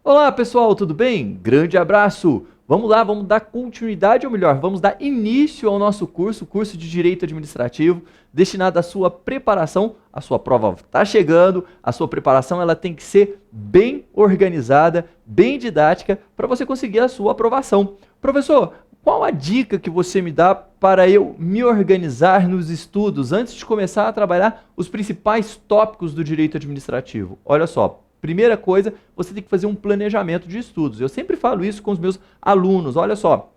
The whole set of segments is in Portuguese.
Olá pessoal, tudo bem? Grande abraço! Vamos lá, vamos dar continuidade, ou melhor, vamos dar início ao nosso curso, o curso de Direito Administrativo, destinado à sua preparação. A sua prova está chegando, a sua preparação ela tem que ser bem organizada, bem didática, para você conseguir a sua aprovação. Professor, qual a dica que você me dá para eu me organizar nos estudos antes de começar a trabalhar os principais tópicos do direito administrativo? Olha só, primeira coisa, você tem que fazer um planejamento de estudos. Eu sempre falo isso com os meus alunos. Olha só,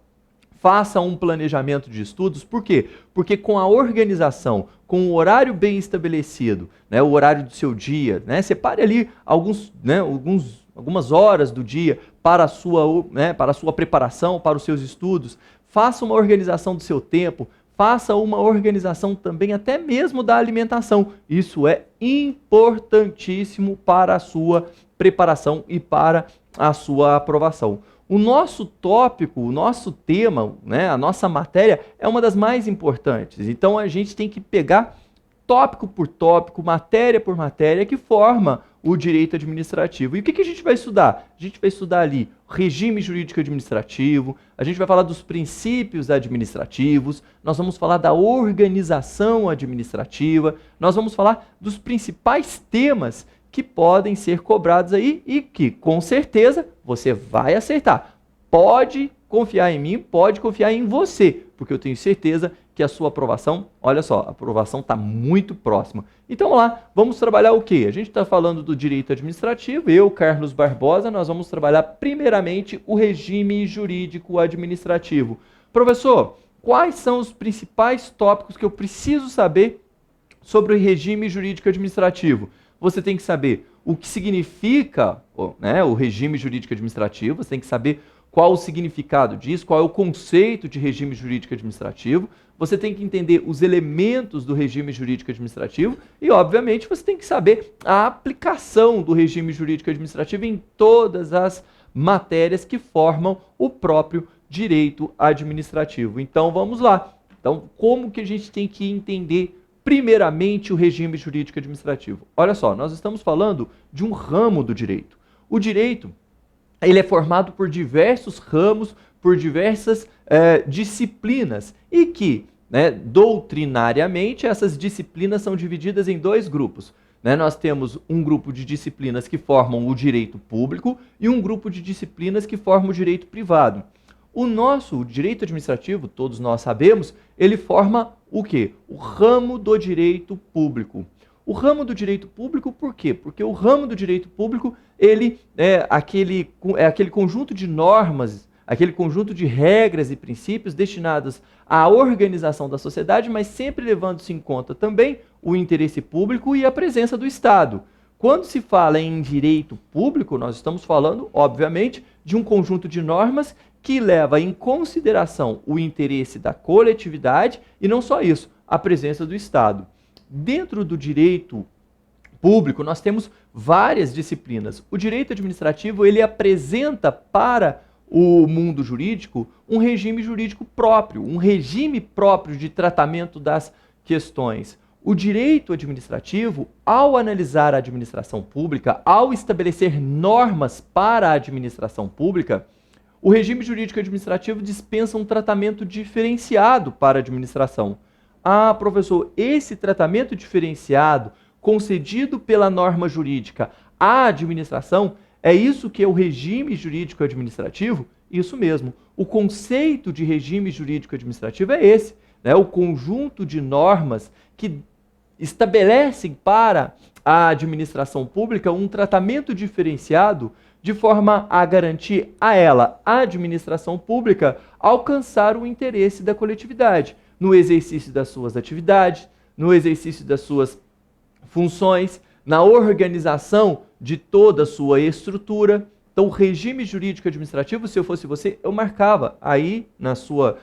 faça um planejamento de estudos. Por quê? Porque com a organização, com o horário bem estabelecido, né, o horário do seu dia, né, separe ali algumas horas do dia para a sua preparação, para os seus estudos. Faça uma organização do seu tempo. Faça uma organização também até mesmo da alimentação. Isso é importantíssimo para a sua preparação e para a sua aprovação. O nosso tópico, o nosso tema, né, a nossa matéria é uma das mais importantes. Então a gente tem que pegar tópico por tópico, matéria por matéria, que forma o direito administrativo. E o que a gente vai estudar? A gente vai estudar ali regime jurídico administrativo, a gente vai falar dos princípios administrativos, nós vamos falar da organização administrativa, nós vamos falar dos principais temas que podem ser cobrados aí e que, com certeza, você vai acertar. Pode confiar em mim, pode confiar em você, porque eu tenho certeza que a sua aprovação, olha só, a aprovação está muito próxima. Então, vamos lá, vamos trabalhar o quê? A gente está falando do direito administrativo, eu, Carlos Barbosa, nós vamos trabalhar primeiramente o regime jurídico administrativo. Professor, quais são os principais tópicos que eu preciso saber sobre o regime jurídico administrativo? Você tem que saber o que significa, né, o regime jurídico administrativo, você tem que saber qual o significado disso, qual é o conceito de regime jurídico administrativo, você tem que entender os elementos do regime jurídico administrativo e, obviamente, você tem que saber a aplicação do regime jurídico administrativo em todas as matérias que formam o próprio direito administrativo. Então, vamos lá. Então, como que a gente tem que entender primeiramente o regime jurídico administrativo? Olha só, nós estamos falando de um ramo do direito. O direito, ele é formado por diversos ramos, por diversas disciplinas e que, né, doutrinariamente, essas disciplinas são divididas em dois grupos. Né? Nós temos um grupo de disciplinas que formam o direito público e um grupo de disciplinas que formam o direito privado. O direito administrativo, todos nós sabemos, ele forma o quê? O ramo do direito público. O ramo do direito público, por quê? Porque o ramo do direito público, ele é aquele conjunto de normas, aquele conjunto de regras e princípios destinados à organização da sociedade, mas sempre levando-se em conta também o interesse público e a presença do Estado. Quando se fala em direito público, nós estamos falando, obviamente, de um conjunto de normas que leva em consideração o interesse da coletividade e não só isso, a presença do Estado. Dentro do direito público, nós temos várias disciplinas. O direito administrativo, ele apresenta para o mundo jurídico um regime jurídico próprio, um regime próprio de tratamento das questões. O direito administrativo, ao analisar a administração pública, ao estabelecer normas para a administração pública, o regime jurídico administrativo dispensa um tratamento diferenciado para a administração. Ah, professor, esse tratamento diferenciado concedido pela norma jurídica à administração, é isso que é o regime jurídico administrativo? Isso mesmo. O conceito de regime jurídico administrativo é esse, né? O conjunto de normas que estabelecem para a administração pública um tratamento diferenciado de forma a garantir a ela, a administração pública, alcançar o interesse da coletividade no exercício das suas atividades, no exercício das suas funções, na organização de toda a sua estrutura. Então, o regime jurídico administrativo, se eu fosse você, eu marcava aí na sua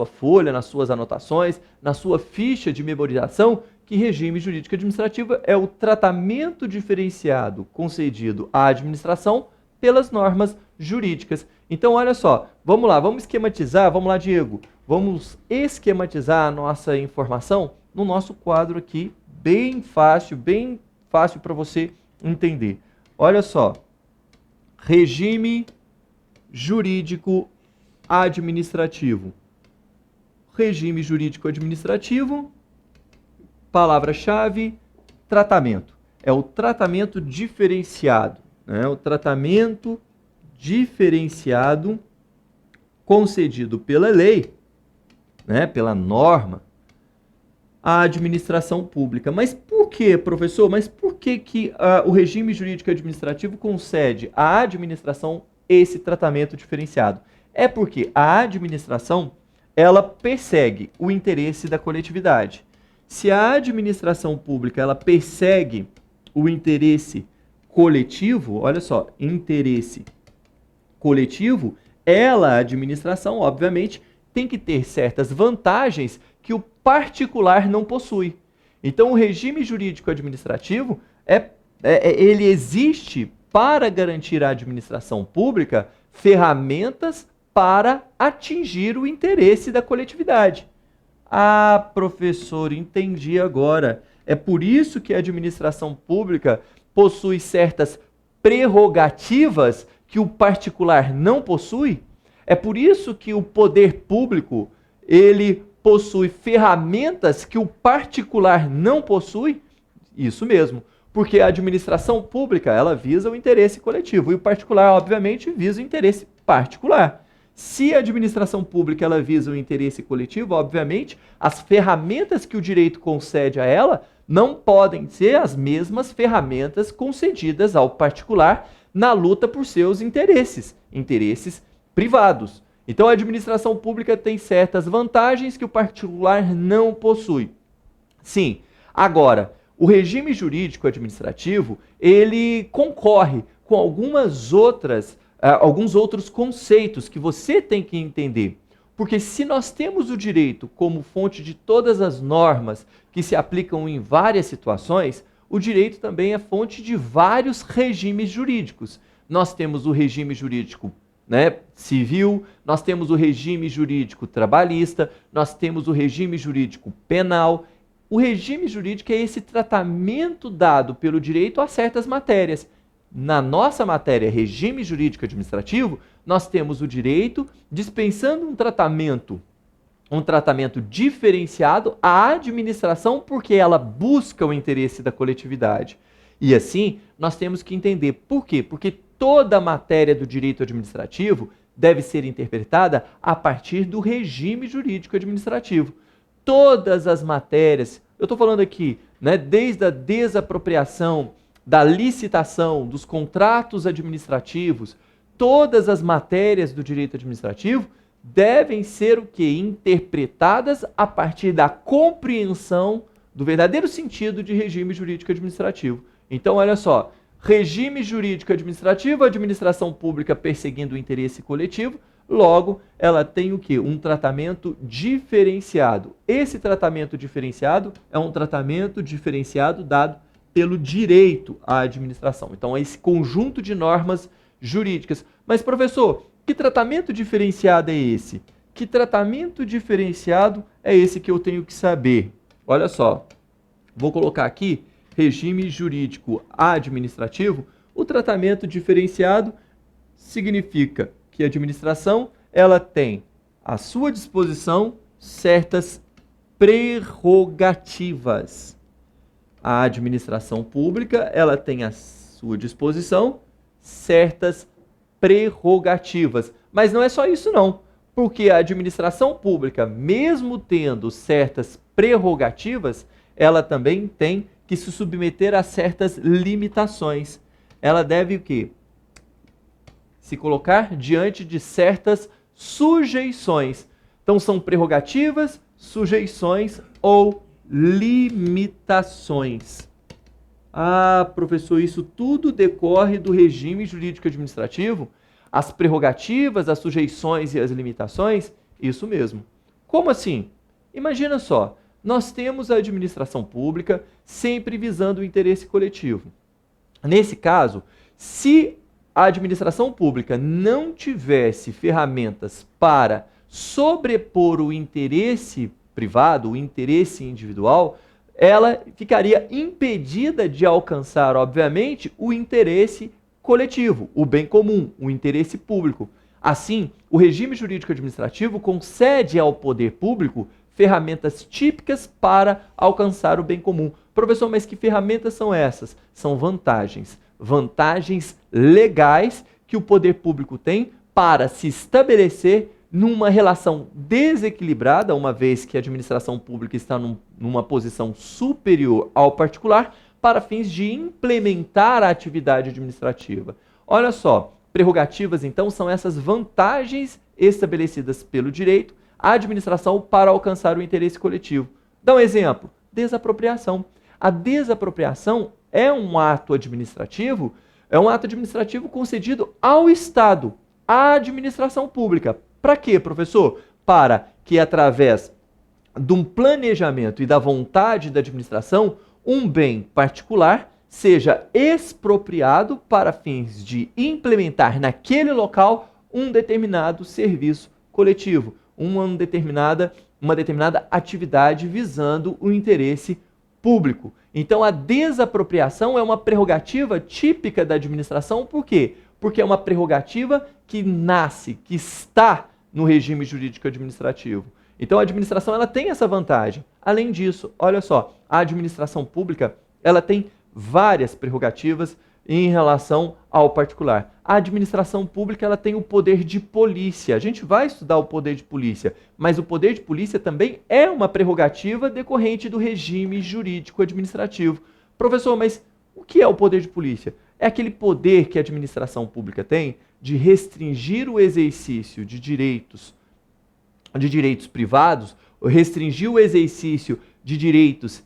folha, nas suas anotações, na sua ficha de memorização, que regime jurídico administrativo é o tratamento diferenciado concedido à administração pelas normas jurídicas. Então, olha só, vamos lá, vamos esquematizar, vamos lá, Diego, vamos esquematizar a nossa informação no nosso quadro aqui, bem fácil para você entender. Olha só, Regime jurídico administrativo. Regime jurídico administrativo, palavra-chave, tratamento. É o tratamento diferenciado, né? O tratamento diferenciado concedido pela lei, né? Pela norma, à administração pública. Mas por que, professor? Mas por que o regime jurídico administrativo concede à administração esse tratamento diferenciado? É porque a administração, ela persegue o interesse da coletividade. Se a administração pública, ela persegue o interesse coletivo, olha só, interesse coletivo, ela, a administração, obviamente, tem que ter certas vantagens que o particular não possui. Então, o regime jurídico administrativo, ele existe para garantir à administração pública ferramentas para atingir o interesse da coletividade. Ah, professor, entendi agora. É por isso que a administração pública possui certas prerrogativas que o particular não possui? É por isso que o poder público, ele possui ferramentas que o particular não possui? Isso mesmo, porque a administração pública, ela visa o interesse coletivo e o particular, obviamente, visa o interesse particular. Se a administração pública ela visa o interesse coletivo, obviamente, as ferramentas que o direito concede a ela não podem ser as mesmas ferramentas concedidas ao particular na luta por seus interesses privados. Então, a administração pública tem certas vantagens que o particular não possui. Sim, agora, o regime jurídico administrativo, ele concorre com alguns outros conceitos que você tem que entender. Porque se nós temos o direito como fonte de todas as normas que se aplicam em várias situações, o direito também é fonte de vários regimes jurídicos. Nós temos o regime jurídico, né, civil, nós temos o regime jurídico trabalhista, nós temos o regime jurídico penal. O regime jurídico é esse tratamento dado pelo direito a certas matérias. Na nossa matéria, regime jurídico administrativo, nós temos o direito dispensando um tratamento diferenciado à administração porque ela busca o interesse da coletividade. E assim, nós temos que entender por quê? Porque toda a matéria do direito administrativo deve ser interpretada a partir do regime jurídico administrativo. Todas as matérias, eu estou falando aqui, né, desde a desapropriação, da licitação, dos contratos administrativos, todas as matérias do direito administrativo devem ser o quê? Interpretadas a partir da compreensão do verdadeiro sentido de regime jurídico administrativo. Então, olha só, regime jurídico administrativo, administração pública perseguindo o interesse coletivo, logo, ela tem o quê? Um tratamento diferenciado. Esse tratamento diferenciado é um tratamento diferenciado dado pelo direito à administração. Então, é esse conjunto de normas jurídicas. Mas, professor, que tratamento diferenciado é esse? Que tratamento diferenciado é esse que eu tenho que saber? Olha só, vou colocar aqui regime jurídico administrativo. O tratamento diferenciado significa que a administração ela tem à sua disposição certas prerrogativas. A administração pública, ela tem à sua disposição certas prerrogativas. Mas não é só isso não, porque a administração pública, mesmo tendo certas prerrogativas, ela também tem que se submeter a certas limitações. Ela deve o quê? Se colocar diante de certas sujeições. Então são prerrogativas, sujeições ou limitações. Ah, professor, isso tudo decorre do regime jurídico administrativo? As prerrogativas, as sujeições e as limitações? Isso mesmo. Como assim? Imagina só, nós temos a administração pública sempre visando o interesse coletivo. Nesse caso, se a administração pública não tivesse ferramentas para sobrepor o interesse privado, o interesse individual, ela ficaria impedida de alcançar, obviamente, o interesse coletivo, o bem comum, o interesse público. Assim, o regime jurídico administrativo concede ao poder público ferramentas típicas para alcançar o bem comum. Professor, mas que ferramentas são essas? São vantagens. Vantagens legais que o poder público tem para se estabelecer numa relação desequilibrada, uma vez que a administração pública está numa posição superior ao particular, para fins de implementar a atividade administrativa. Olha só, prerrogativas, então, são essas vantagens estabelecidas pelo direito à administração para alcançar o interesse coletivo. Dá um exemplo: desapropriação. A desapropriação é um ato administrativo concedido ao Estado, à administração pública. Para quê, professor? Para que, através de um planejamento e da vontade da administração, um bem particular seja expropriado para fins de implementar naquele local um determinado serviço coletivo, uma determinada atividade visando o interesse público. Então, a desapropriação é uma prerrogativa típica da administração. Por quê? Porque é uma prerrogativa que nasce, que está no regime jurídico administrativo. Então, a administração ela tem essa vantagem. Além disso, olha só, a administração pública ela tem várias prerrogativas em relação ao particular. A administração pública ela tem o poder de polícia. A gente vai estudar o poder de polícia, mas o poder de polícia também é uma prerrogativa decorrente do regime jurídico administrativo. Professor, mas o que é o poder de polícia? É aquele poder que a administração pública tem de restringir o exercício de direitos privados, restringir o exercício de direitos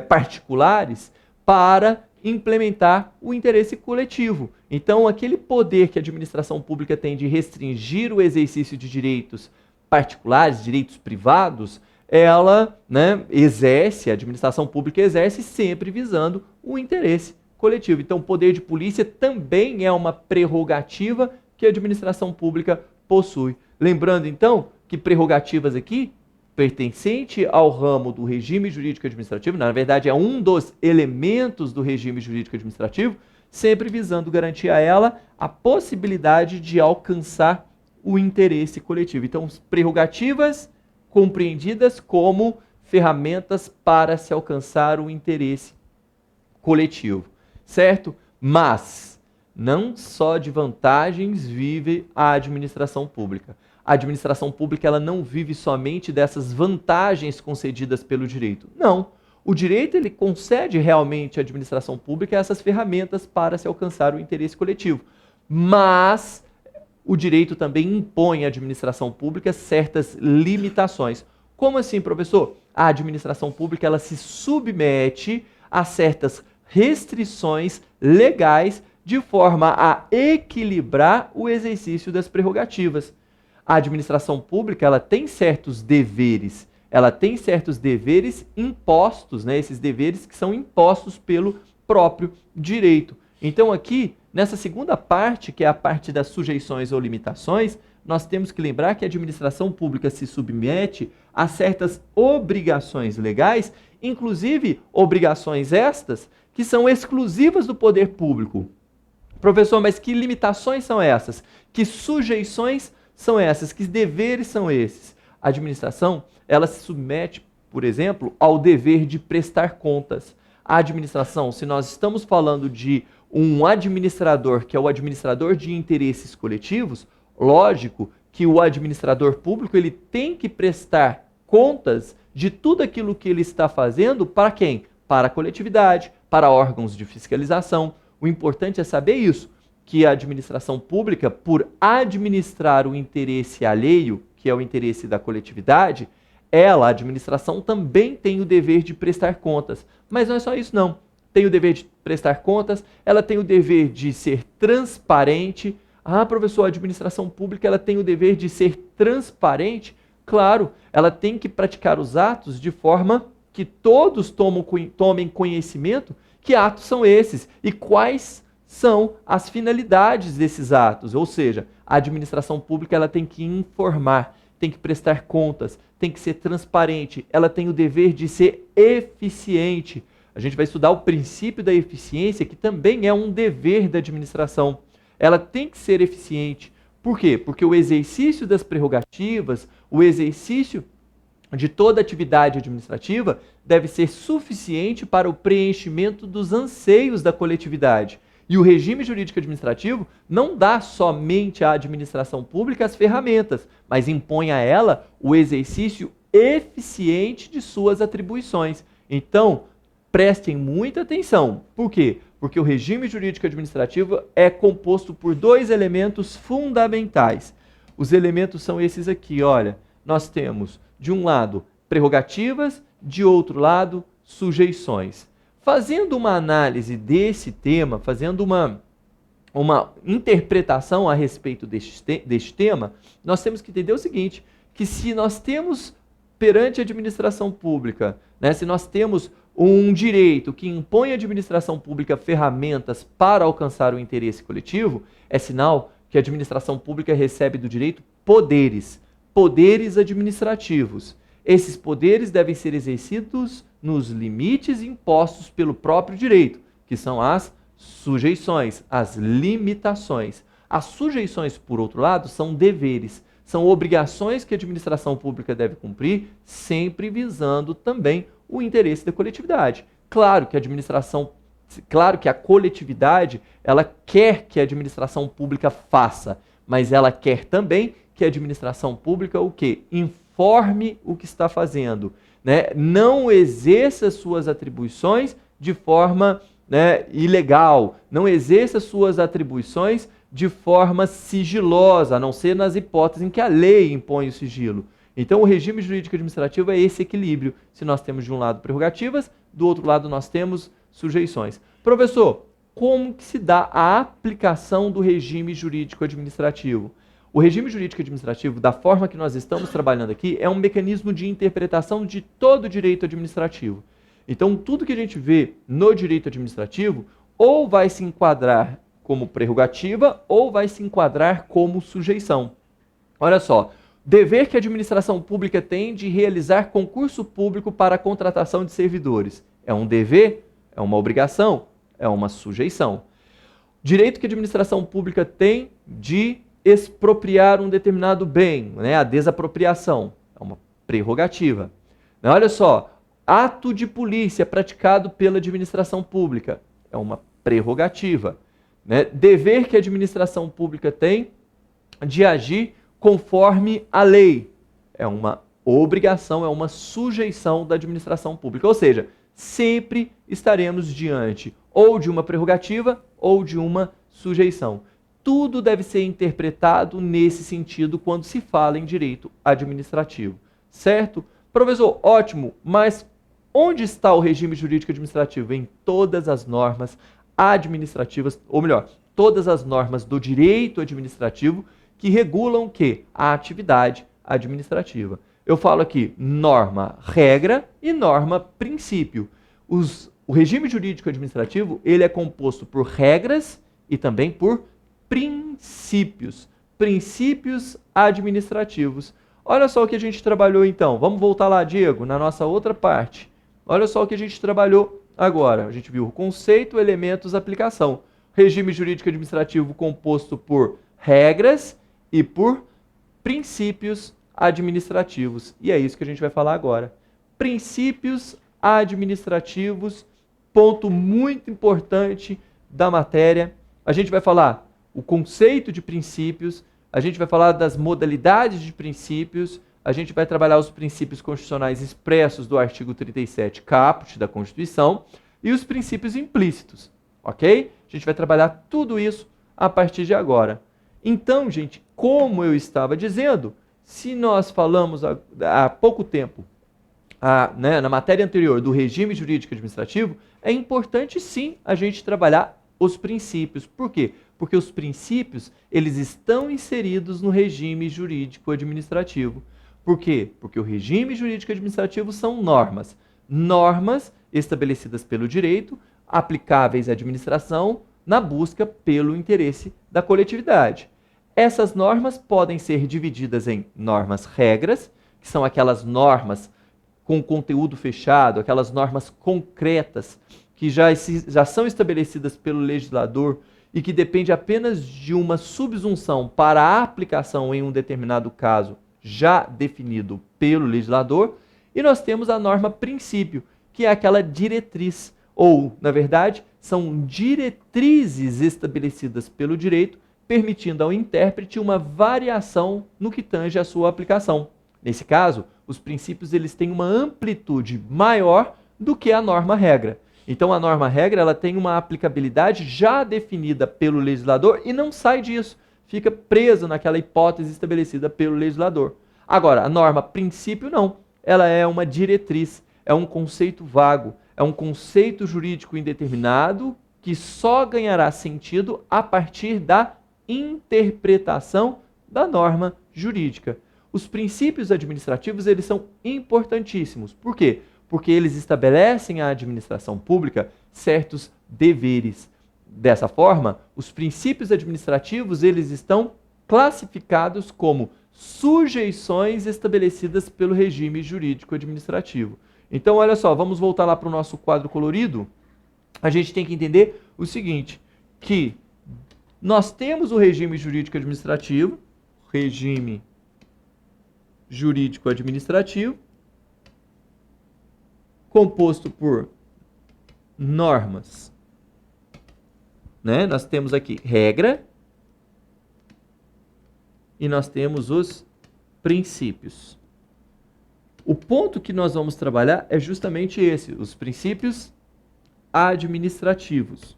particulares para implementar o interesse coletivo. Então, aquele poder que a administração pública tem de restringir o exercício de direitos particulares, direitos privados, ela exerce, a administração pública exerce sempre visando o interesse coletivo. Então, o poder de polícia também é uma prerrogativa que a administração pública possui. Lembrando, então, que prerrogativas aqui pertencente ao ramo do regime jurídico administrativo, na verdade é um dos elementos do regime jurídico administrativo, sempre visando garantir a ela a possibilidade de alcançar o interesse coletivo. Então, prerrogativas compreendidas como ferramentas para se alcançar o interesse coletivo, certo? Mas não só de vantagens vive a administração pública. A administração pública ela não vive somente dessas vantagens concedidas pelo direito. Não. O direito ele concede realmente à administração pública essas ferramentas para se alcançar o interesse coletivo. Mas o direito também impõe à administração pública certas limitações. Como assim, professor? A administração pública ela se submete a certas restrições legais de forma a equilibrar o exercício das prerrogativas. A administração pública ela tem certos deveres, impostos, esses deveres que são impostos pelo próprio direito. Então aqui, nessa segunda parte, que é a parte das sujeições ou limitações, nós temos que lembrar que a administração pública se submete a certas obrigações legais, inclusive obrigações estas que são exclusivas do poder público. Professor, mas que limitações são essas? Que sujeições são essas? Que deveres são esses? A administração, ela se submete, por exemplo, ao dever de prestar contas. A administração, se nós estamos falando de um administrador, que é o administrador de interesses coletivos, lógico que o administrador público ele tem que prestar contas de tudo aquilo que ele está fazendo para quem? Para a coletividade, para órgãos de fiscalização. O importante é saber isso, que a administração pública, por administrar o interesse alheio, que é o interesse da coletividade, ela, a administração, também tem o dever de prestar contas. Mas não é só isso, não. Tem o dever de prestar contas, ela tem o dever de ser transparente. Ah, professor, a administração pública ela tem o dever de ser transparente? Claro, ela tem que praticar os atos de forma que todos tomem conhecimento que atos são esses e quais são as finalidades desses atos. Ou seja, a administração pública ela tem que informar, tem que prestar contas, tem que ser transparente, ela tem o dever de ser eficiente. A gente vai estudar o princípio da eficiência, que também é um dever da administração. Ela tem que ser eficiente. Por quê? Porque o exercício das prerrogativas, o exercício de toda atividade administrativa deve ser suficiente para o preenchimento dos anseios da coletividade. E o regime jurídico administrativo não dá somente à administração pública as ferramentas, mas impõe a ela o exercício eficiente de suas atribuições. Então, prestem muita atenção. Por quê? Porque o regime jurídico administrativo é composto por dois elementos fundamentais. Os elementos são esses aqui, olha. Nós temos, de um lado, prerrogativas, de outro lado, sujeições. Fazendo uma análise desse tema, fazendo uma interpretação a respeito deste tema, nós temos que entender o seguinte, que se nós temos perante a administração pública, né, se nós temos um direito que impõe à administração pública ferramentas para alcançar o interesse coletivo, é sinal que a administração pública recebe do direito poderes administrativos. Esses poderes devem ser exercidos nos limites impostos pelo próprio direito, que são as sujeições, as limitações. As sujeições, por outro lado, são deveres, são obrigações que a administração pública deve cumprir, sempre visando também o interesse da coletividade. Claro que a coletividade, ela quer que a administração pública faça, mas ela quer também que a administração pública o quê? Informe o que está fazendo, né? Não exerça suas atribuições de forma, né, ilegal, não exerça suas atribuições de forma sigilosa, a não ser nas hipóteses em que a lei impõe o sigilo. Então, o regime jurídico administrativo é esse equilíbrio. Se nós temos de um lado prerrogativas, do outro lado nós temos sujeições. Professor, como que se dá a aplicação do regime jurídico administrativo? O regime jurídico administrativo, da forma que nós estamos trabalhando aqui, é um mecanismo de interpretação de todo o direito administrativo. Então, tudo que a gente vê no direito administrativo, ou vai se enquadrar como prerrogativa, ou vai se enquadrar como sujeição. Olha só, dever que a administração pública tem de realizar concurso público para a contratação de servidores. É um dever? É uma obrigação? É uma sujeição. Direito que a administração pública tem de expropriar um determinado bem, né? A desapropriação. É uma prerrogativa. Olha só, ato de polícia praticado pela administração pública. É uma prerrogativa. Né? Dever que a administração pública tem de agir conforme a lei. É uma obrigação, é uma sujeição da administração pública. Ou seja, sempre estaremos diante ou de uma prerrogativa ou de uma sujeição. Tudo deve ser interpretado nesse sentido quando se fala em direito administrativo. Certo? Professor, ótimo, mas onde está o regime jurídico administrativo? Em todas as normas administrativas, ou melhor, todas as normas do direito administrativo que regulam o quê? A atividade administrativa. Eu falo aqui norma, regra e norma, princípio. O regime jurídico administrativo, ele é composto por regras e também por princípios. Princípios administrativos. Olha só o que a gente trabalhou então. Vamos voltar lá, Diego, na nossa outra parte. Olha só o que a gente trabalhou agora. A gente viu o conceito, elementos, aplicação. Regime jurídico administrativo composto por regras e por princípios administrativos. E é isso que a gente vai falar agora. Princípios administrativos, ponto muito importante da matéria. A gente vai falar o conceito de princípios, a gente vai falar das modalidades de princípios, a gente vai trabalhar os princípios constitucionais expressos do artigo 37 caput da Constituição e os princípios implícitos, ok? A gente vai trabalhar tudo isso a partir de agora. Então, gente, como eu estava dizendo, se nós falamos há pouco tempo, na matéria anterior do regime jurídico administrativo, é importante sim a gente trabalhar os princípios. Por quê? Porque os princípios, eles estão inseridos no regime jurídico administrativo. Por quê? Porque o regime jurídico administrativo são normas. Normas estabelecidas pelo direito, aplicáveis à administração, na busca pelo interesse da coletividade. Essas normas podem ser divididas em normas regras, que são aquelas normas com conteúdo fechado, aquelas normas concretas que já são estabelecidas pelo legislador e que depende apenas de uma subsunção para a aplicação em um determinado caso já definido pelo legislador, e nós temos a norma princípio, que é aquela diretriz, ou, na verdade, são diretrizes estabelecidas pelo direito, permitindo ao intérprete uma variação no que tange à sua aplicação. Nesse caso, os princípios eles têm uma amplitude maior do que a norma-regra. Então, a norma-regra ela tem uma aplicabilidade já definida pelo legislador e não sai disso, fica preso naquela hipótese estabelecida pelo legislador. Agora, a norma-princípio não, ela é uma diretriz, é um conceito vago, é um conceito jurídico indeterminado que só ganhará sentido a partir da interpretação da norma jurídica. Os princípios administrativos eles são importantíssimos. Por quê? Porque eles estabelecem à administração pública certos deveres. Dessa forma, os princípios administrativos eles estão classificados como sujeições estabelecidas pelo regime jurídico administrativo. Então, olha só, vamos voltar lá para o nosso quadro colorido. A gente tem que entender o seguinte, que nós temos o regime jurídico administrativo, composto por normas, né? Nós temos aqui regra e nós temos os princípios. O ponto que nós vamos trabalhar é justamente esse, os princípios administrativos.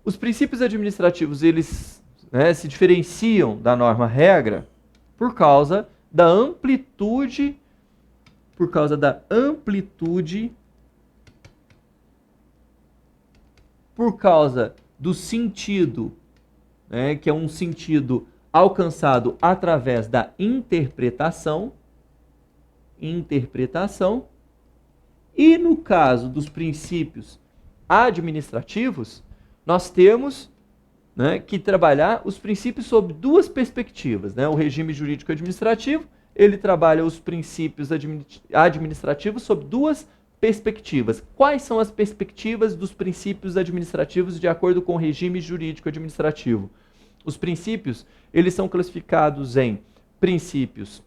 Os princípios administrativos, eles se diferenciam da norma-regra por causa da amplitude, por causa do sentido, que é um sentido alcançado através da interpretação, e no caso dos princípios administrativos, nós temos que trabalhar os princípios sob duas perspectivas. O regime jurídico administrativo, ele trabalha os princípios administrativos sob duas perspectivas. Quais são as perspectivas dos princípios administrativos de acordo com o regime jurídico administrativo? Os princípios, eles são classificados em princípios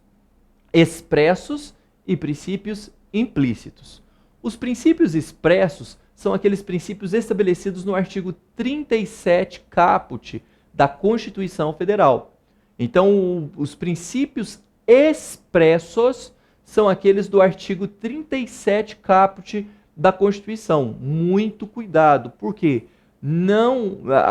expressos e princípios implícitos. Os princípios expressos são aqueles princípios estabelecidos no artigo 37 caput da Constituição Federal. Então, os princípios expressos são aqueles do artigo 37 caput da Constituição. Muito cuidado, porque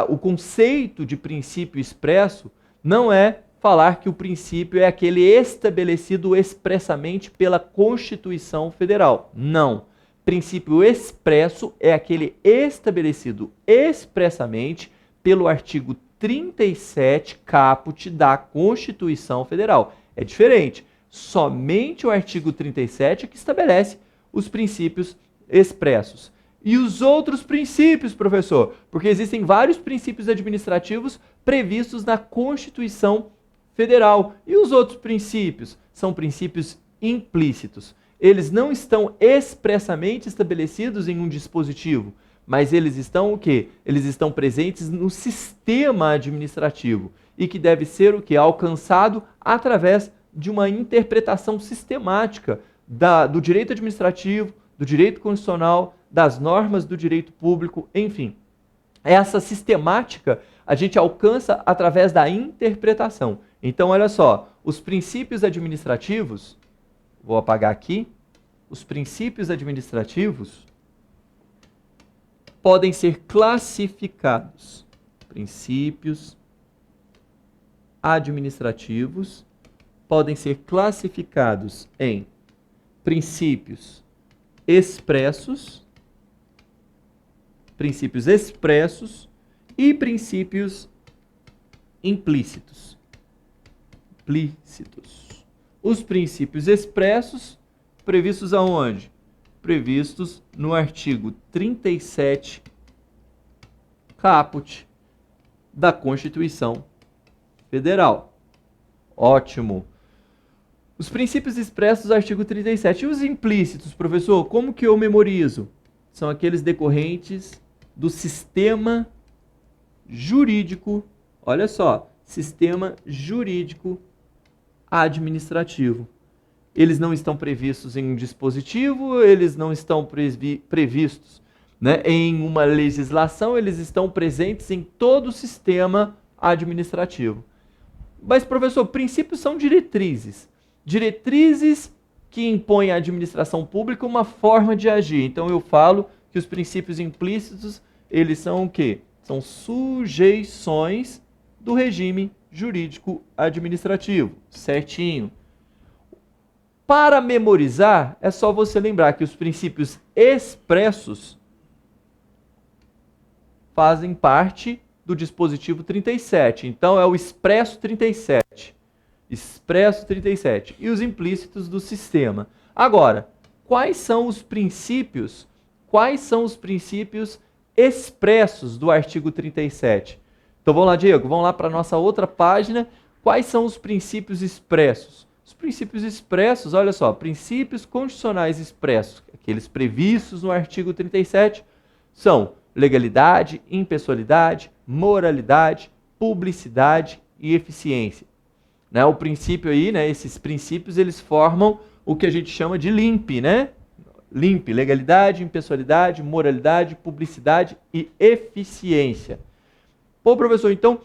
o conceito de princípio expresso não é falar que o princípio é aquele estabelecido expressamente pela Constituição Federal. Não. Princípio expresso é aquele estabelecido expressamente pelo artigo 37 caput da Constituição Federal. É diferente. Somente o artigo 37 é que estabelece os princípios expressos. E os outros princípios, professor? Porque existem vários princípios administrativos previstos na Constituição Federal. E os outros princípios? São princípios implícitos. Eles não estão expressamente estabelecidos em um dispositivo, mas eles estão o quê? Eles estão presentes no sistema administrativo e que deve ser o quê? Alcançado através de uma interpretação sistemática do direito administrativo, do direito constitucional, das normas do direito público, enfim. Essa sistemática a gente alcança através da interpretação. Então, olha só, os princípios administrativos, vou apagar aqui, os princípios administrativos podem ser classificados. Princípios administrativos podem ser classificados em princípios expressos e princípios implícitos. Os princípios expressos, previstos aonde? Previstos no artigo 37 caput da Constituição Federal. Ótimo. Os princípios expressos do artigo 37. E os implícitos, professor, como que eu memorizo? São aqueles decorrentes do sistema jurídico, olha só, sistema jurídico administrativo. Eles não estão previstos em um dispositivo, eles não estão previstos, né, em uma legislação, eles estão presentes em todo o sistema administrativo. Mas, professor, princípios são diretrizes. Diretrizes que impõem à administração pública uma forma de agir. Então, eu falo que os princípios implícitos, eles são o quê? São sujeições do regime jurídico administrativo. Certinho. Para memorizar, é só você lembrar que os princípios expressos fazem parte do dispositivo 37. Então, é o expresso 37. Expresso 37. E os implícitos do sistema. Agora, quais são os princípios expressos do artigo 37? Então, vamos lá, Diego, vamos lá para a nossa outra página. Quais são os princípios expressos? Os princípios expressos, olha só, princípios constitucionais expressos, aqueles previstos no artigo 37, são legalidade, impessoalidade, moralidade, publicidade e eficiência. Né? O princípio aí, né, esses princípios, eles formam o que a gente chama de LIMP, né? LIMP, legalidade, impessoalidade, moralidade, publicidade e eficiência. Pô, professor, então,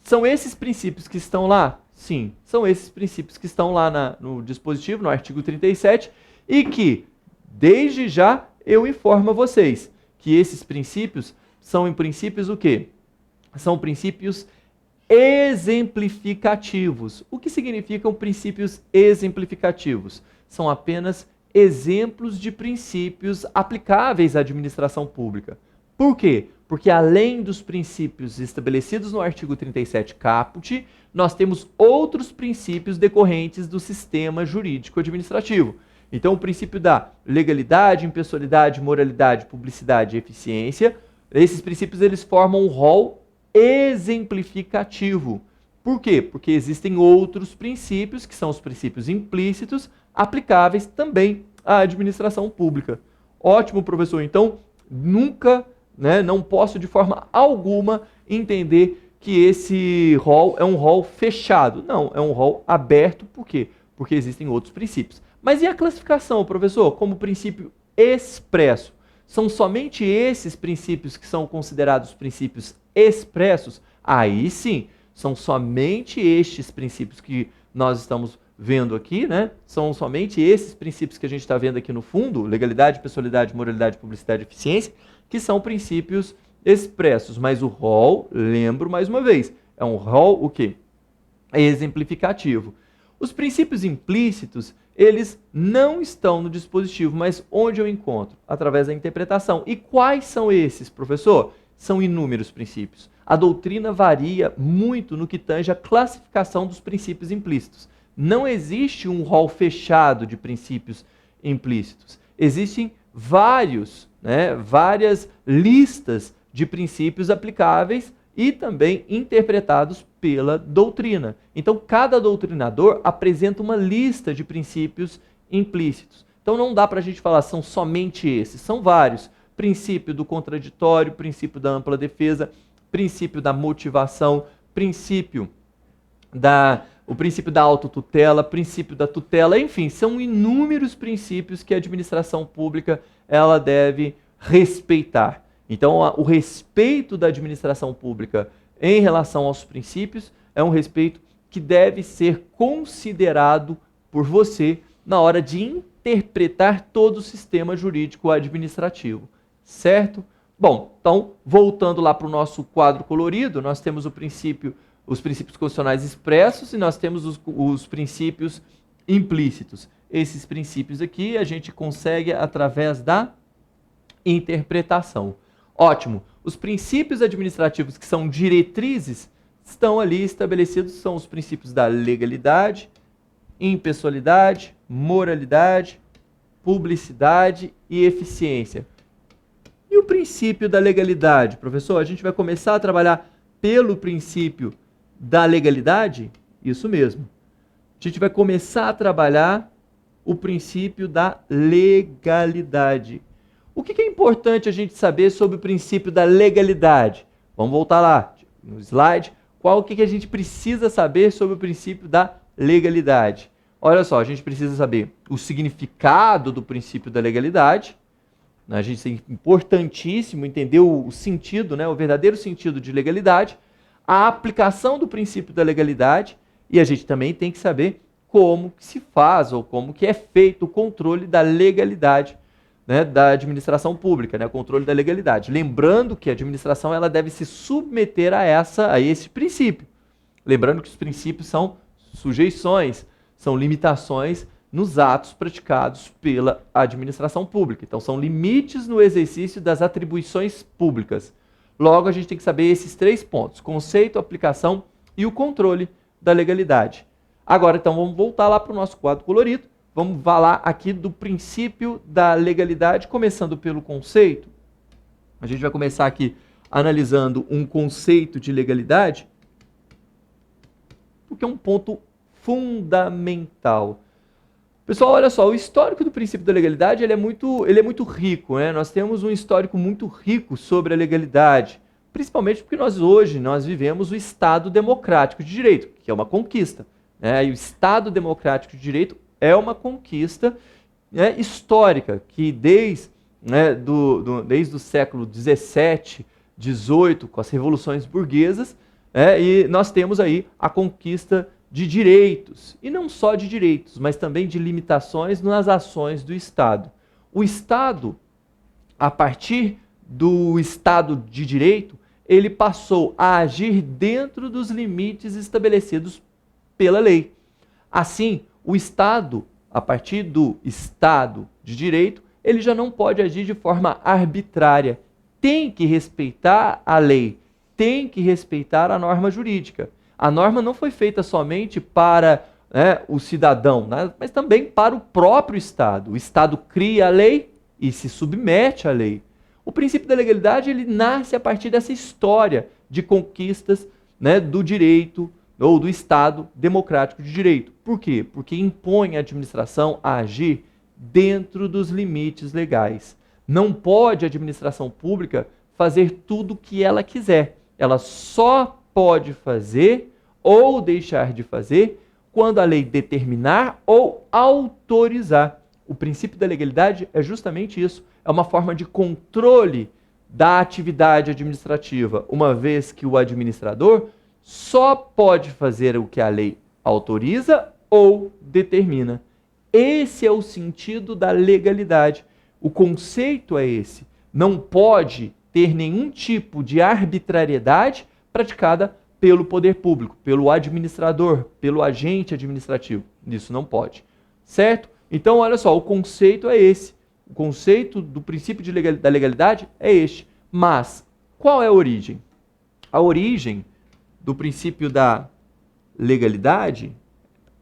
são esses princípios que estão lá? Sim, são esses princípios que estão lá no dispositivo, no artigo 37, e que, desde já, eu informo a vocês que esses princípios são, em princípios, o quê? São princípios exemplificativos. O que significam princípios exemplificativos? São apenas exemplos de princípios aplicáveis à administração pública. Por quê? Porque além dos princípios estabelecidos no artigo 37 caput, nós temos outros princípios decorrentes do sistema jurídico administrativo. Então, o princípio da legalidade, impessoalidade, moralidade, publicidade e eficiência, esses princípios eles formam um rol exemplificativo. Por quê? Porque existem outros princípios, que são os princípios implícitos, aplicáveis também à administração pública. Ótimo, professor. Então, nunca, né, não posso de forma alguma entender que esse rol é um rol fechado. Não, é um rol aberto. Por quê? Porque existem outros princípios. Mas e a classificação, professor? Como princípio expresso? São somente esses princípios que são considerados princípios expressos? Aí sim, são somente estes princípios que nós estamos vendo aqui, né? São somente esses princípios que a gente está vendo aqui no fundo, legalidade, pessoalidade, moralidade, publicidade e eficiência, que são princípios expressos. Mas o rol, lembro mais uma vez, é um rol o quê? É exemplificativo. Os princípios implícitos, eles não estão no dispositivo, mas onde eu encontro? Através da interpretação. E quais são esses, professor? São inúmeros princípios. A doutrina varia muito no que tange a classificação dos princípios implícitos. Não existe um rol fechado de princípios implícitos. Existem várias listas de princípios aplicáveis e também interpretados pela doutrina. Então, cada doutrinador apresenta uma lista de princípios implícitos. Então, não dá para a gente falar são somente esses, são vários. Princípio do contraditório, princípio da ampla defesa, princípio da motivação, o princípio da autotutela, princípio da tutela, enfim, são inúmeros princípios que a administração pública ela deve respeitar. Então, o respeito da administração pública em relação aos princípios é um respeito que deve ser considerado por você na hora de interpretar todo o sistema jurídico administrativo, certo? Bom, então, voltando lá para o nosso quadro colorido, nós temos os princípios constitucionais expressos e nós temos os princípios implícitos. Esses princípios aqui a gente consegue através da interpretação. Ótimo. Os princípios administrativos que são diretrizes estão ali estabelecidos, são os princípios da legalidade, impessoalidade, moralidade, publicidade e eficiência. E o princípio da legalidade, professor? A gente vai começar a trabalhar pelo princípio da legalidade? Isso mesmo. gente vai começar a trabalhar o princípio da legalidade. O que é importante a gente saber sobre o princípio da legalidade? Vamos voltar lá no slide. Qual que a gente precisa saber sobre o princípio da legalidade? Olha só, a gente precisa saber o significado do princípio da legalidade. A gente é importantíssimo entender o sentido, né, o verdadeiro sentido de legalidade, a aplicação do princípio da legalidade, e a gente também tem que saber como que se faz ou como que é feito o controle da legalidade, né, da administração pública, né, o controle da legalidade. Lembrando que a administração ela deve se submeter a esse princípio. Lembrando que os princípios são sujeições, são limitações nos atos praticados pela administração pública. Então, são limites no exercício das atribuições públicas. Logo, a gente tem que saber esses 3 pontos: conceito, aplicação e o controle da legalidade. Agora, então, vamos voltar lá para o nosso quadro colorido. Vamos falar aqui do princípio da legalidade, começando pelo conceito. A gente vai começar aqui analisando um conceito de legalidade, porque é um ponto fundamental. Pessoal, olha só, o histórico do princípio da legalidade ele é muito rico, né? Nós temos um histórico muito rico sobre a legalidade, principalmente porque nós vivemos o Estado democrático de direito, que é uma conquista, né? E o Estado democrático de direito é uma conquista, né, histórica, que desde o século XVII, XVIII, com as revoluções burguesas, e nós temos aí a conquista de direitos, e não só de direitos, mas também de limitações nas ações do Estado. O Estado, a partir do Estado de Direito, ele passou a agir dentro dos limites estabelecidos pela lei. Assim, o Estado, a partir do Estado de Direito, ele já não pode agir de forma arbitrária. Tem que respeitar a lei, tem que respeitar a norma jurídica. A norma não foi feita somente para o cidadão, né, mas também para o próprio Estado. O Estado cria a lei e se submete à lei. O princípio da legalidade ele nasce a partir dessa história de conquistas, né, do direito ou do Estado democrático de direito. Por quê? Porque impõe a administração a agir dentro dos limites legais. Não pode a administração pública fazer tudo o que ela quiser. Ela só pode fazer ou deixar de fazer quando a lei determinar ou autorizar. O princípio da legalidade é justamente isso. É uma forma de controle da atividade administrativa, uma vez que o administrador só pode fazer o que a lei autoriza ou determina. Esse é o sentido da legalidade. O conceito é esse. Não pode ter nenhum tipo de arbitrariedade praticada pelo poder público, pelo administrador, pelo agente administrativo. Isso não pode. Certo? Então, olha só, o conceito é esse. O conceito do princípio da legalidade é este. Mas, qual é a origem? A origem do princípio da legalidade,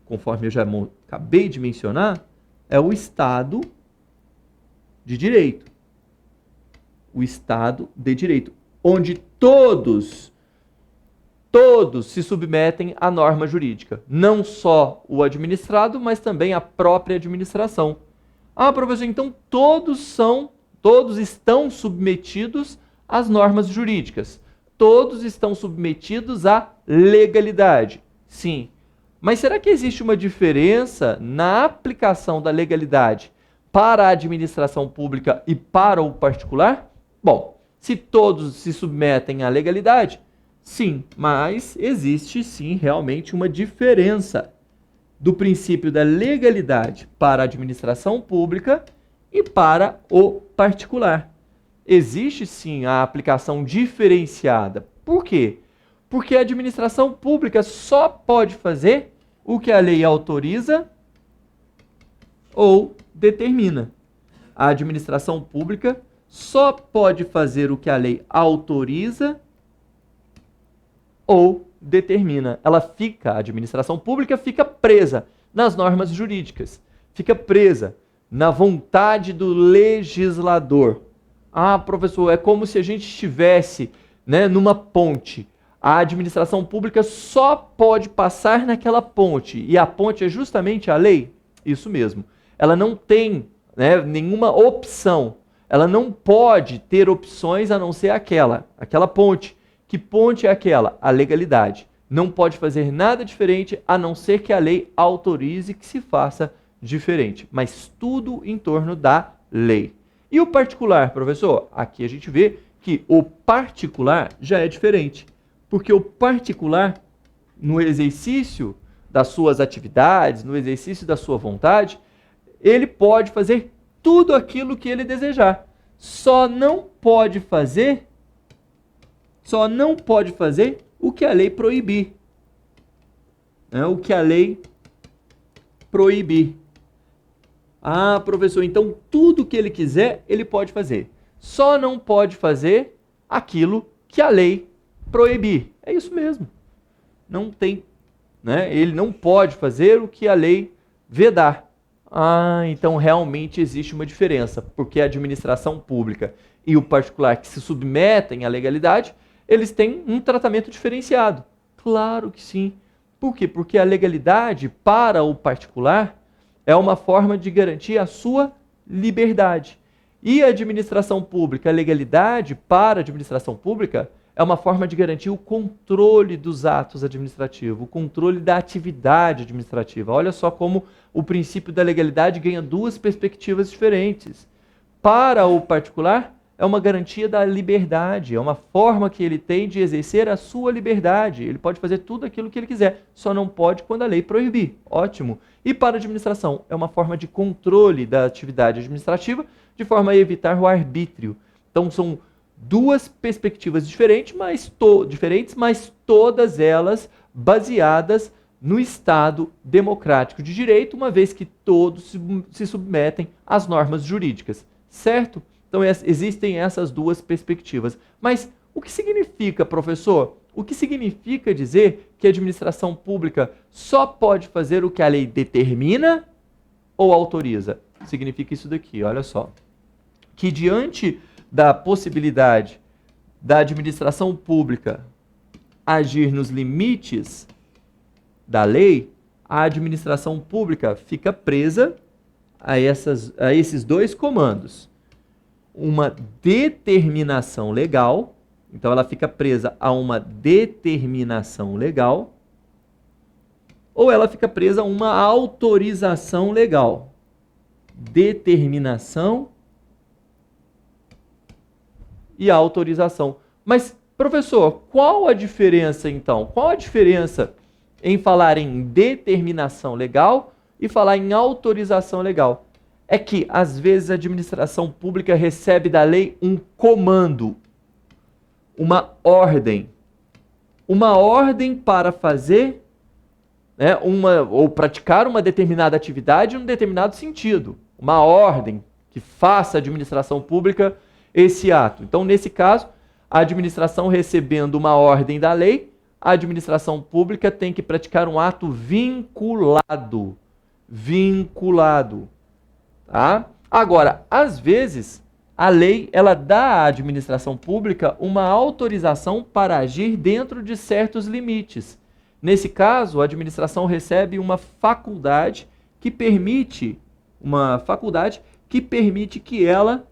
conforme eu já acabei de mencionar, é o Estado de Direito. O Estado de Direito, onde todos se submetem à norma jurídica. Não só o administrado, mas também a própria administração. Ah, professor, então todos estão submetidos às normas jurídicas. Todos estão submetidos à legalidade. Sim. Mas será que existe uma diferença na aplicação da legalidade para a administração pública e para o particular? Bom, se todos se submetem à legalidade, sim, mas existe sim realmente uma diferença do princípio da legalidade para a administração pública e para o particular. Existe sim a aplicação diferenciada. Por quê? Porque a administração pública só pode fazer o que a lei autoriza ou determina. A administração pública só pode fazer o que a lei autoriza ou determina. A administração pública fica presa nas normas jurídicas, fica presa na vontade do legislador. Ah, professor, é como se a gente estivesse, numa ponte. A administração pública só pode passar naquela ponte, e a ponte é justamente a lei? Isso mesmo. Ela não tem, né, nenhuma opção. Ela não pode ter opções a não ser aquela ponte. Que ponte é aquela? A legalidade. Não pode fazer nada diferente a não ser que a lei autorize que se faça diferente. Mas tudo em torno da lei. E o particular, professor? Aqui a gente vê que o particular já é diferente. Porque o particular, no exercício das suas atividades, no exercício da sua vontade, ele pode fazer tudo aquilo que ele desejar. Só não pode fazer o que a lei proibir. O que a lei proibir. Ah, professor, então tudo que ele quiser, ele pode fazer. Só não pode fazer aquilo que a lei proibir. É isso mesmo. Não tem, né? Ele não pode fazer o que a lei vedar. Ah, então realmente existe uma diferença, porque a administração pública e o particular que se submetem à legalidade, eles têm um tratamento diferenciado. Claro que sim. Por quê? Porque a legalidade para o particular é uma forma de garantir a sua liberdade. E a administração pública, a legalidade para a administração pública é uma forma de garantir o controle dos atos administrativos, o controle da atividade administrativa. Olha só como o princípio da legalidade ganha duas perspectivas diferentes. Para o particular, é uma garantia da liberdade, é uma forma que ele tem de exercer a sua liberdade. Ele pode fazer tudo aquilo que ele quiser, só não pode quando a lei proibir. Ótimo. E para a administração, é uma forma de controle da atividade administrativa, de forma a evitar o arbítrio. Então, são duas perspectivas diferentes, mas todas elas baseadas no Estado democrático de direito, uma vez que todos se submetem às normas jurídicas, certo? Então existem essas duas perspectivas. Mas o que significa, professor? O que significa dizer que a administração pública só pode fazer o que a lei determina ou autoriza? Significa isso daqui, olha só. Que diante da possibilidade da administração pública agir nos limites da lei, a administração pública fica presa a esses dois comandos. Uma determinação legal, então ela fica presa a uma determinação legal, ou ela fica presa a uma autorização legal. Determinação e a autorização. Mas, professor, qual a diferença então? Qual a diferença em falar em determinação legal e falar em autorização legal? É que, às vezes, a administração pública recebe da lei um comando, uma ordem para fazer, né, ou praticar uma determinada atividade em um determinado sentido. Uma ordem que faça a administração pública esse ato. Então, nesse caso, a administração recebendo uma ordem da lei, a administração pública tem que praticar um ato vinculado. Tá? Agora, às vezes, a lei ela dá à administração pública uma autorização para agir dentro de certos limites. Nesse caso, a administração recebe uma faculdade que permite que ela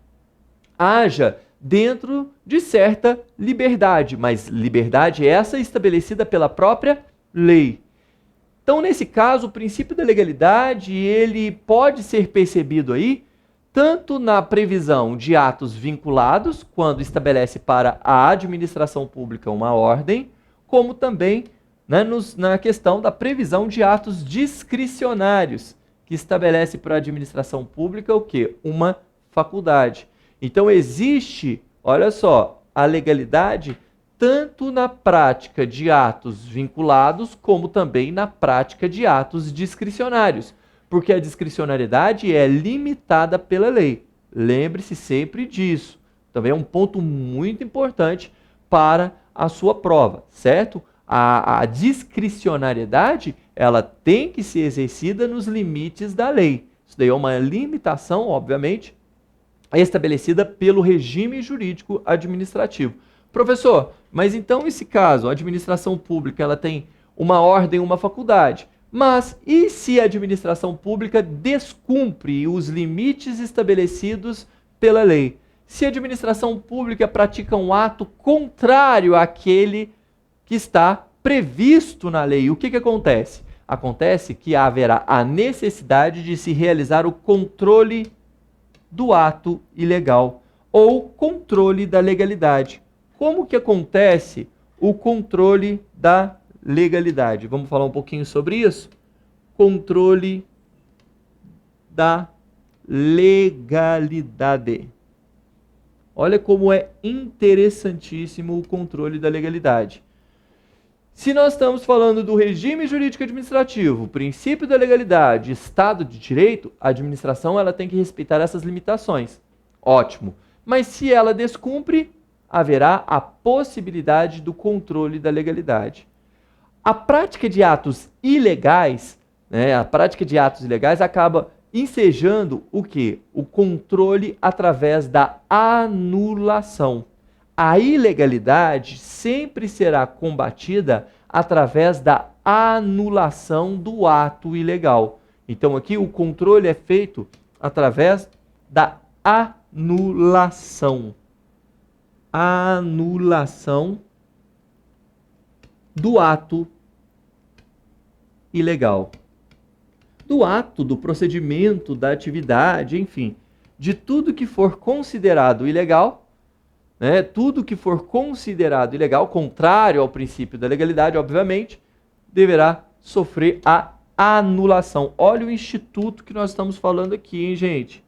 haja dentro de certa liberdade, mas liberdade essa estabelecida pela própria lei. Então, nesse caso, o princípio da legalidade, ele pode ser percebido aí, tanto na previsão de atos vinculados, quando estabelece para a administração pública uma ordem, como também, né, na questão da previsão de atos discricionários, que estabelece para a administração pública o quê? Uma faculdade. Então existe, olha só, a legalidade tanto na prática de atos vinculados, como também na prática de atos discricionários, porque a discricionariedade é limitada pela lei. Lembre-se sempre disso. Também é um ponto muito importante para a sua prova, certo? A discricionariedade, ela tem que ser exercida nos limites da lei. Isso daí é uma limitação, obviamente, estabelecida pelo regime jurídico administrativo. Professor, Mas então, nesse caso, a administração pública ela tem uma ordem, uma faculdade. Mas e se a administração pública descumpre os limites estabelecidos pela lei? Se a administração pública pratica um ato contrário àquele que está previsto na lei, o que acontece? Acontece que haverá a necessidade de se realizar o controle do ato ilegal ou controle da legalidade. Como que acontece o controle da legalidade? Vamos falar um pouquinho sobre isso? Controle da legalidade. Olha como é interessantíssimo o controle da legalidade. Se nós estamos falando do regime jurídico administrativo, princípio da legalidade, Estado de Direito, a administração ela tem que respeitar essas limitações. Ótimo. Mas se ela descumpre, haverá a possibilidade do controle da legalidade. A prática de atos ilegais, acaba ensejando o quê? O controle através da anulação. A ilegalidade sempre será combatida através da anulação do ato ilegal. Então aqui o controle é feito através da anulação. Anulação do ato ilegal. Do ato, do procedimento, da atividade, enfim, de tudo que for considerado ilegal, tudo que for considerado ilegal, contrário ao princípio da legalidade, obviamente, deverá sofrer a anulação. Olha o instituto que nós estamos falando aqui, hein, gente?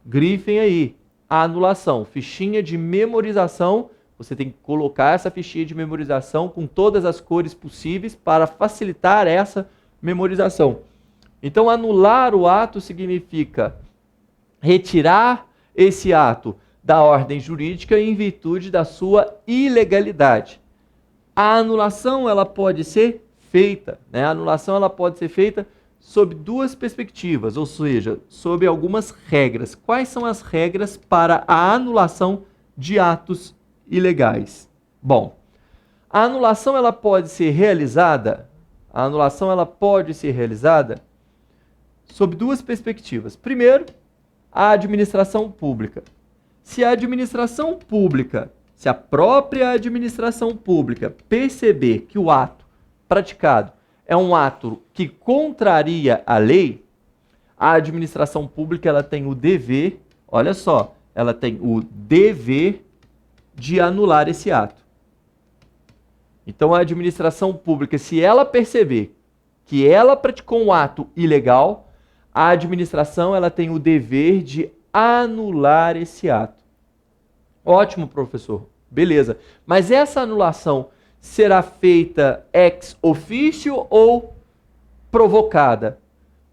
Grifem aí, a anulação, fichinha de memorização. Você tem que colocar essa fichinha de memorização com todas as cores possíveis para facilitar essa memorização. Então, anular o ato significa retirar esse ato da ordem jurídica em virtude da sua ilegalidade. A anulação ela pode ser feita, A anulação ela pode ser feita sob duas perspectivas, ou seja, sob algumas regras. Quais são as regras para a anulação de atos ilegais? Bom, a anulação ela pode ser realizada sob duas perspectivas. Primeiro, a administração pública. Se a própria administração pública perceber que o ato praticado é um ato que contraria a lei, a administração pública ela tem o dever, olha só, ela tem o dever de anular esse ato. Então a administração pública, se ela perceber que ela praticou um ato ilegal, a administração ela tem o dever de anular esse ato. Ótimo, professor. Beleza. Mas essa anulação será feita ex officio ou provocada?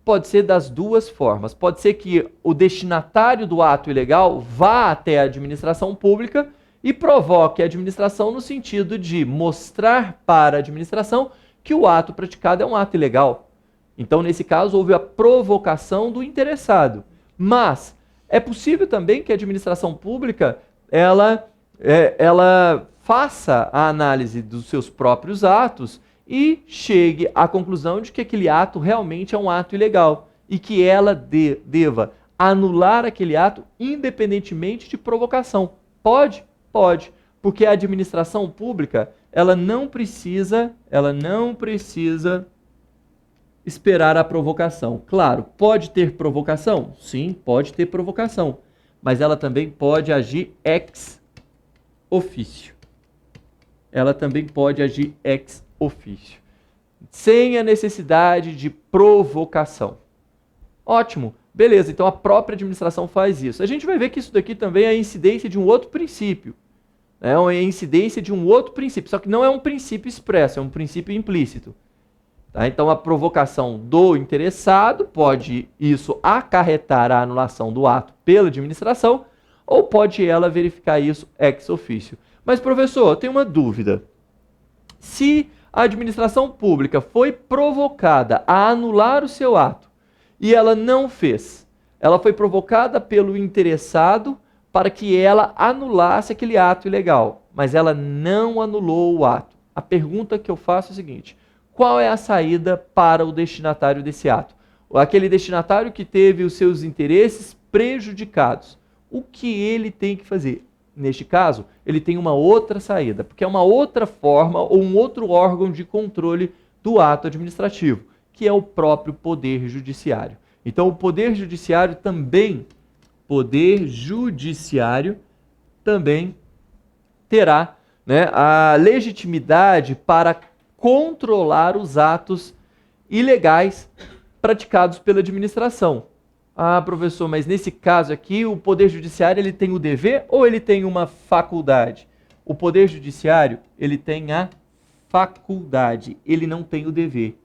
Pode ser das duas formas. Pode ser que o destinatário do ato ilegal vá até a administração pública e provoque a administração no sentido de mostrar para a administração que o ato praticado é um ato ilegal. Então, nesse caso, houve a provocação do interessado. Mas é possível também que a administração pública ela faça a análise dos seus próprios atos e chegue à conclusão de que aquele ato realmente é um ato ilegal e que ela deva anular aquele ato independentemente de provocação. Pode? Pode, porque a administração pública ela não precisa esperar a provocação. Claro, pode ter provocação? Sim, pode ter provocação, mas ela também pode agir ex officio. Sem a necessidade de provocação. Ótimo, beleza, então a própria administração faz isso. A gente vai ver que isso daqui também é a incidência de um outro princípio. É uma incidência de um outro princípio, só que não é um princípio expresso, é um princípio implícito. Tá? Então a provocação do interessado pode isso acarretar a anulação do ato pela administração, ou pode ela verificar isso ex officio. Mas, professor, eu tenho uma dúvida. Se a administração pública foi provocada a anular o seu ato e ela não fez, ela foi provocada pelo interessado para que ela anulasse aquele ato ilegal, mas ela não anulou o ato. A pergunta que eu faço é a seguinte: qual é a saída para o destinatário desse ato? Aquele destinatário que teve os seus interesses prejudicados. O que ele tem que fazer? Neste caso, ele tem uma outra saída, porque é uma outra forma ou um outro órgão de controle do ato administrativo, que é o próprio Poder Judiciário. Então, o Poder Judiciário também terá, né, a legitimidade para controlar os atos ilegais praticados pela administração. Ah, professor, mas nesse caso aqui, o Poder Judiciário ele tem o dever ou ele tem uma faculdade? O Poder Judiciário ele tem a faculdade, ele não tem o dever.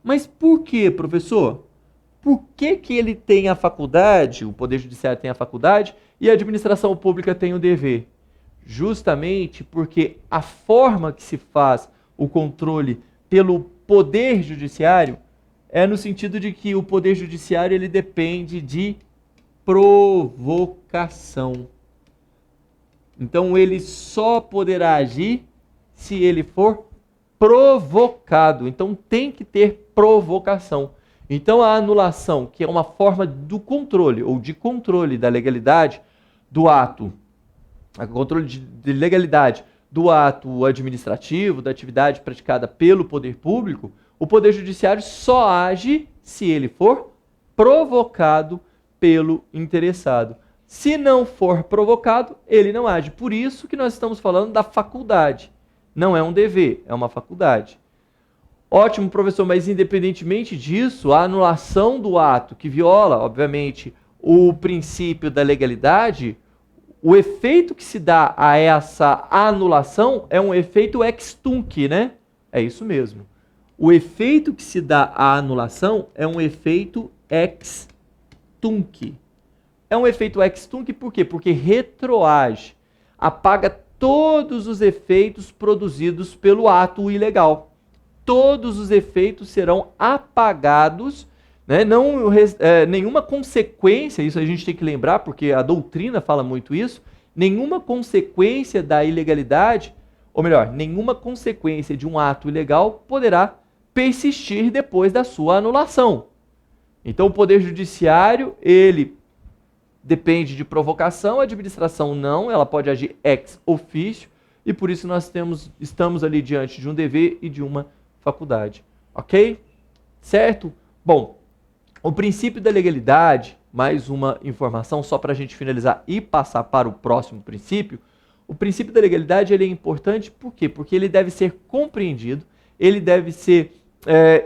Mas por quê, professor? Por que ele tem a faculdade, o Poder Judiciário tem a faculdade e a administração pública tem o dever? Justamente porque a forma que se faz o controle pelo Poder Judiciário é no sentido de que o Poder Judiciário ele depende de provocação. Então ele só poderá agir se ele for provocado. Então tem que ter provocação. Então a anulação, que é uma forma do controle ou de controle da legalidade do ato, o controle de legalidade do ato administrativo, da atividade praticada pelo poder público, o Poder Judiciário só age se ele for provocado pelo interessado. Se não for provocado, ele não age. Por isso que nós estamos falando da faculdade. Não é um dever, é uma faculdade. Ótimo, professor, mas independentemente disso, a anulação do ato que viola, obviamente, o princípio da legalidade, o efeito que se dá a essa anulação é um efeito ex tunc, né? É isso mesmo. O efeito que se dá à anulação é um efeito ex tunc. É um efeito ex tunc por quê? Porque retroage, apaga todos os efeitos produzidos pelo ato ilegal. Todos os efeitos serão apagados, né? Não, nenhuma consequência, isso a gente tem que lembrar, porque a doutrina fala muito isso, nenhuma consequência da ilegalidade, ou melhor, nenhuma consequência de um ato ilegal poderá persistir depois da sua anulação. Então o Poder Judiciário, ele depende de provocação, a administração não, ela pode agir ex officio, e por isso nós estamos ali diante de um dever e de uma faculdade. Ok? Certo? Bom, o princípio da legalidade, mais uma informação só para a gente finalizar e passar para o próximo princípio. O princípio da legalidade ele é importante por quê? Porque ele deve ser compreendido, ele deve ser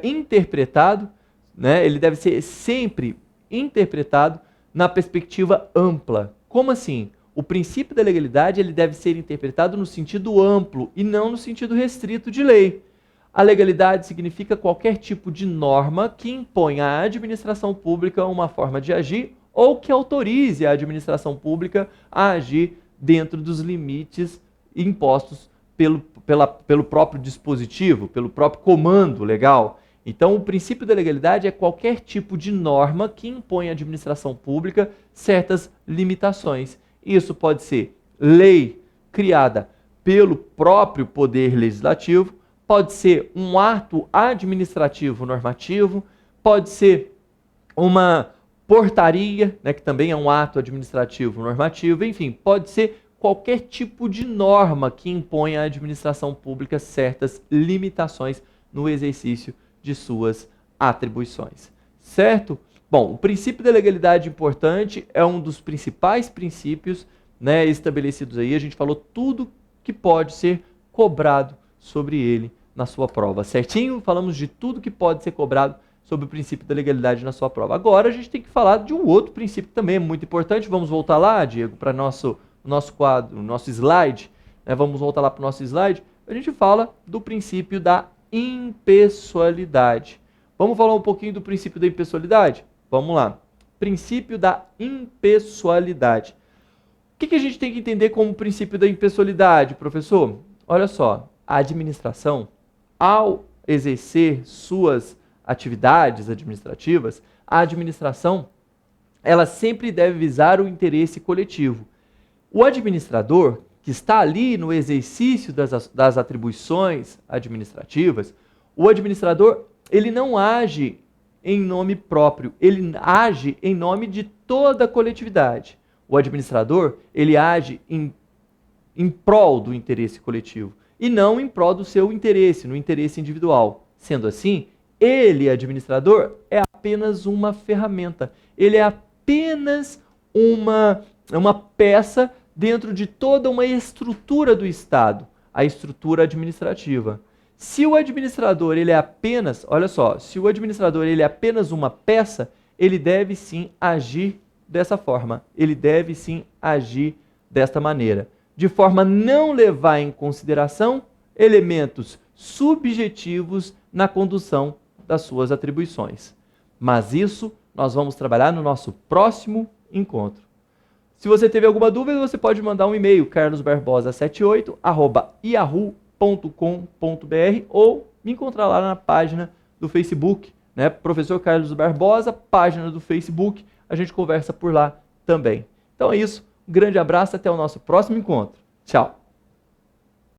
interpretado, né? Ele deve ser sempre interpretado na perspectiva ampla. Como assim? O princípio da legalidade ele deve ser interpretado no sentido amplo e não no sentido restrito de lei. A legalidade significa qualquer tipo de norma que imponha à administração pública uma forma de agir ou que autorize a administração pública a agir dentro dos limites impostos pelo próprio dispositivo, pelo próprio comando legal. Então, o princípio da legalidade é qualquer tipo de norma que impõe à administração pública certas limitações. Isso pode ser lei criada pelo próprio poder legislativo, pode ser um ato administrativo normativo, pode ser uma portaria, né, que também é um ato administrativo normativo, enfim, pode ser qualquer tipo de norma que impõe à administração pública certas limitações no exercício de suas atribuições. Certo? Bom, o princípio da legalidade importante é um dos principais princípios, né, estabelecidos aí. A gente falou tudo que pode ser cobrado sobre ele na sua prova. Certinho? Falamos de tudo que pode ser cobrado sobre o princípio da legalidade na sua prova. Agora a gente tem que falar de um outro princípio que também é muito importante. Vamos voltar lá, Diego, para nosso quadro, nosso slide. Né? Vamos voltar lá para o nosso slide. A gente fala do princípio da impessoalidade. Vamos falar um pouquinho do princípio da impessoalidade? Vamos lá. Princípio da impessoalidade. O que a gente tem que entender como princípio da impessoalidade, professor? Olha só, a administração, ao exercer suas atividades administrativas, a administração ela sempre deve visar o interesse coletivo. O administrador, que está ali no exercício das atribuições administrativas, o administrador, ele não age em nome próprio, ele age em nome de toda a coletividade. O administrador, ele age em prol do interesse coletivo e não em prol do seu interesse, no interesse individual. Sendo assim, ele, administrador, é apenas uma ferramenta, ele é apenas uma peça dentro de toda uma estrutura do Estado, a estrutura administrativa. Se o administrador ele é apenas, olha só, se o administrador ele é apenas uma peça, ele deve sim agir dessa forma, ele deve sim agir desta maneira, de forma a não levar em consideração elementos subjetivos na condução das suas atribuições. Mas isso nós vamos trabalhar no nosso próximo encontro. Se você teve alguma dúvida, você pode mandar um e-mail, carlosbarbosa78@yahoo.com.br ou me encontrar lá na página do Facebook, né? Professor Carlos Barbosa, página do Facebook, a gente conversa por lá também. Então é isso, um grande abraço, até o nosso próximo encontro. Tchau!